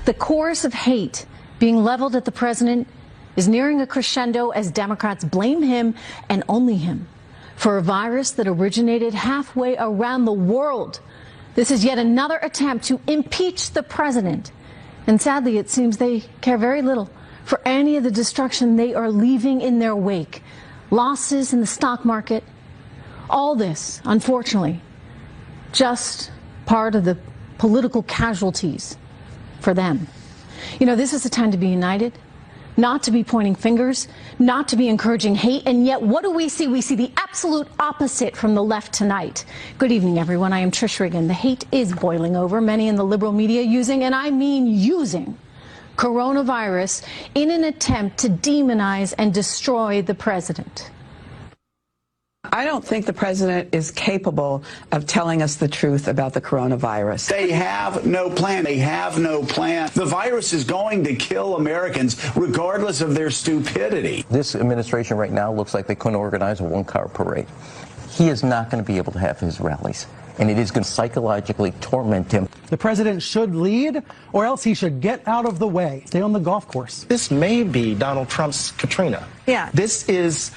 The chorus of hate being leveled at the president is nearing a crescendo as Democrats blame him and only him for a virus that originated halfway around the world. This is yet another attempt to impeach the president. And sadly, it seems they care very little for any of the destruction they are leaving in their wake. Losses in the stock market. All this, unfortunately, just part of the political casualties for them. You know, this is a time to be united, not to be pointing fingers, not to be encouraging hate, and yet what do we see? We see the absolute opposite from the left tonight. Good evening, everyone. I am Trish Riggin. The hate is boiling over, many in the liberal media using, and I mean using, coronavirus in an attempt to demonize and destroy the president. I don't think the president is capable of telling us the truth about the coronavirus. They have no plan. They have no plan. The virus is going to kill Americans regardless of their stupidity. This administration right now looks like they couldn't organize a one-car parade. He is not going to be able to have his rallies, and it is going to psychologically torment him. The president should lead, or else he should get out of the way. Stay on the golf course. This may be Donald Trump's Katrina. Yeah. This is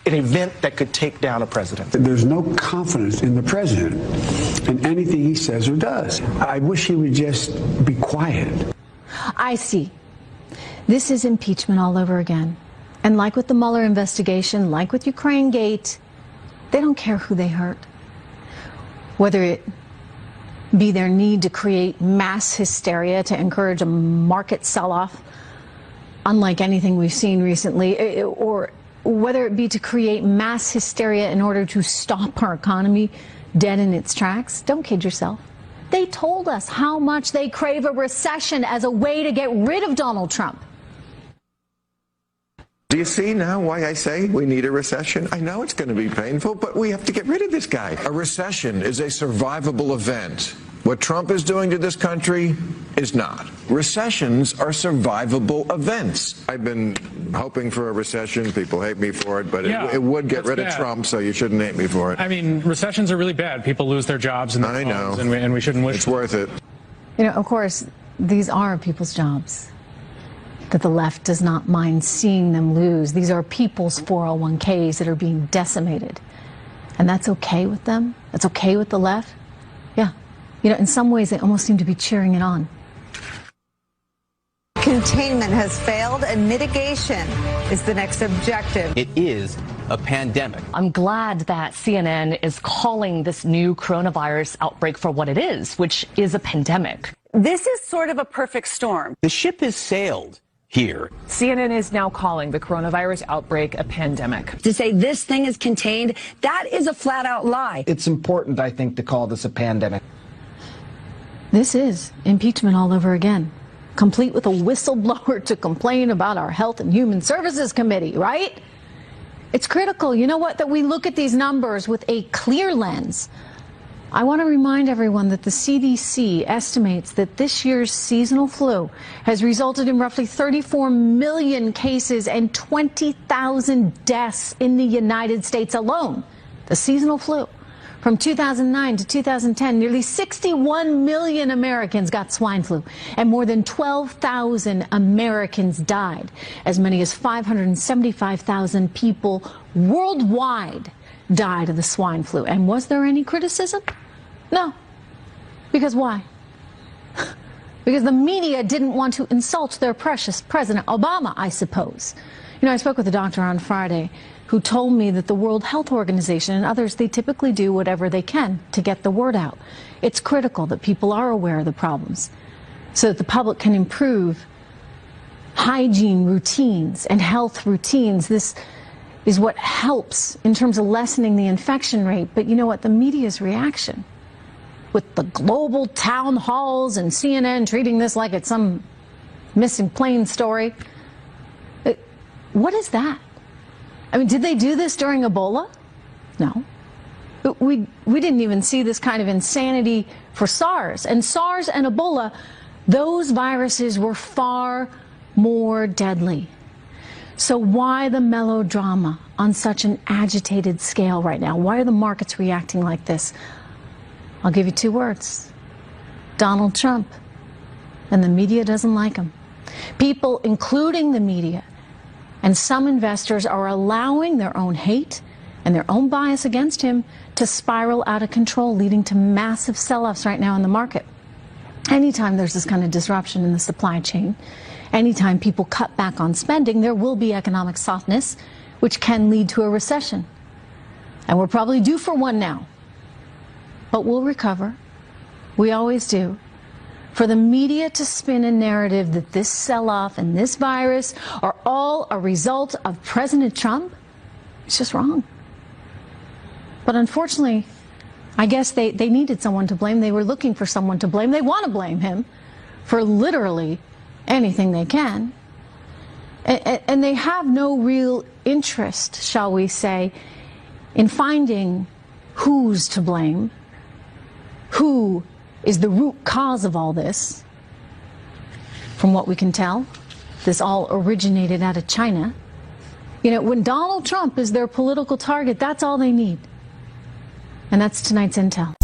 an event that could take down a president. There's no confidence in the president in anything he says or does. I wish he would just be quiet. I see. This is impeachment all over again. And like with the Mueller investigation, like with Ukraine Gate, they don't care who they hurt. Whether it be their need to create mass hysteria to encourage a market sell-off, unlike anything we've seen recently, or whether it be to create mass hysteria in order to stop our economy dead in its tracks. Don't kid yourself. They told us how much they crave a recession as a way to get rid of Donald Trump. Do you see now why I say we need a recession? I know it's going to be painful, but we have to get rid of this guy. A recession is a survivable event. What Trump is doing to this country is not. Recessions are survivable events. I've been hoping for a recession. People hate me for it, but it would get rid of Trump, so you shouldn't hate me for it. I mean, recessions are really bad. People lose their jobs and their homes, and we shouldn't wish it's worth it. You know, of course, these are people's jobs that the left does not mind seeing them lose. These are people's 401ks that are being decimated. And that's okay with them? That's okay with the left? Yeah. You know, in some ways, they almost seem to be cheering it on. Containment has failed, and mitigation is the next objective. It is a pandemic. I'm glad that CNN is calling this new coronavirus outbreak for what it is, which is a pandemic. This is sort of a perfect storm. The ship has sailed here. CNN is now calling the coronavirus outbreak a pandemic. To say this thing is contained, that is a flat-out lie. It's important, I think, to call this a pandemic. This is impeachment all over again, complete with a whistleblower to complain about our Health and Human Services Committee, right? It's critical, you know what, that we look at these numbers with a clear lens. I want to remind everyone that the CDC estimates that this year's seasonal flu has resulted in roughly 34 million cases and 20,000 deaths in the United States alone. The seasonal flu. From 2009 to 2010, nearly 61 million Americans got swine flu, and more than 12,000 Americans died. As many as 575,000 people worldwide died of the swine flu. And was there any criticism? No. Because why? Because the media didn't want to insult their precious President Obama, I suppose. You know, I spoke with a doctor on Friday who told me that the World Health Organization and others, they typically do whatever they can to get the word out. It's critical that people are aware of the problems so that the public can improve hygiene routines and health routines. This is what helps in terms of lessening the infection rate. But you know what? The media's reaction with the global town halls and CNN treating this like it's some missing plane story. What is that? I mean, did they do this during Ebola? No. We didn't even see this kind of insanity for SARS. And SARS and Ebola, those viruses were far more deadly. So why the melodrama on such an agitated scale right now? Why are the markets reacting like this? I'll give you two words. Donald Trump. and the media doesn't like him. People, including the media, and some investors are allowing their own hate and their own bias against him to spiral out of control, leading to massive sell-offs right now in the market. Anytime there's this kind of disruption in the supply chain, anytime people cut back on spending, there will be economic softness, which can lead to a recession. And we're probably due for one now. But we'll recover. We always do. For the media to spin a narrative that this sell-off and this virus are all a result of President Trump, it's just wrong. But unfortunately, I guess they needed someone to blame. They were looking for someone to blame. They want to blame him for literally anything they can. And they have no real interest, shall we say, in finding who's to blame, who is the root cause of all this. From what we can tell, this all originated out of China. You know, when Donald Trump is their political target, that's all they need. And that's tonight's intel.